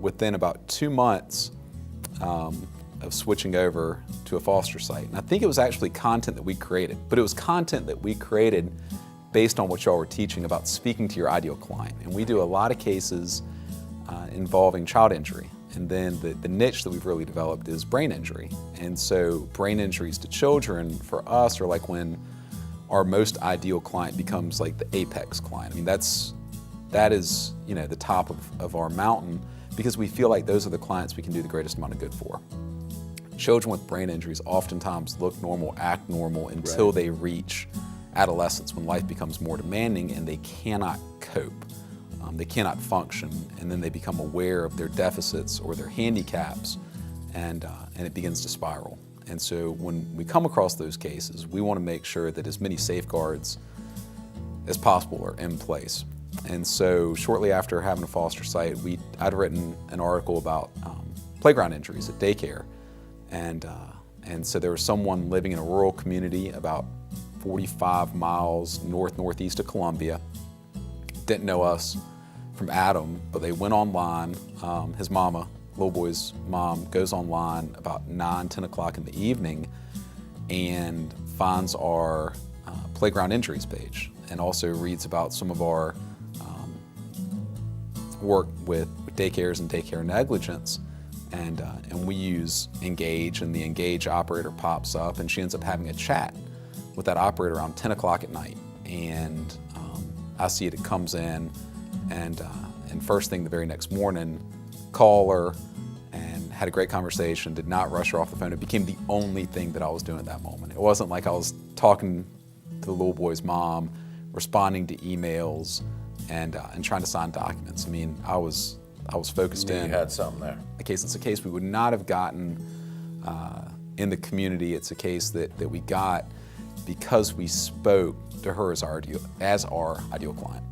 within about 2 months of switching over to a foster site. And I think it was actually content that we created, but it was content that we created based on what y'all were teaching about speaking to your ideal client. And we do a lot of cases involving child injury. And then the niche that we've really developed is brain injury. And so brain injuries to children for us are like when our most ideal client becomes like the apex client. I mean, that is, you know, the top of our mountain, because we feel like those are the clients we can do the greatest amount of good for. Children with brain injuries oftentimes look normal, act normal until they reach adolescence, when life becomes more demanding and they cannot cope. They cannot function, and then they become aware of their deficits or their handicaps, and it begins to spiral. And so when we come across those cases, we want to make sure that as many safeguards as possible are in place. And so shortly after having a foster site, I'd written an article about playground injuries at daycare. And so there was someone living in a rural community about 45 miles northeast of Columbia, didn't know us from Adam, but they went online. His mama, little boy's mom, goes online about 10 o'clock in the evening and finds our playground injuries page, and also reads about some of our work with daycares and daycare negligence. And we use Engage, and the Engage operator pops up, and she ends up having a chat with that operator around 10 o'clock at night. And I see it comes in, and first thing the very next morning, call her, and had a great conversation, did not rush her off the phone. It became the only thing that I was doing at that moment. It wasn't like I was talking to the little boy's mom, responding to emails, and trying to sign documents. I mean, I was focused in. You had something there. It's a case we would not have gotten in the community. It's a case that we got because we spoke to her as our ideal client.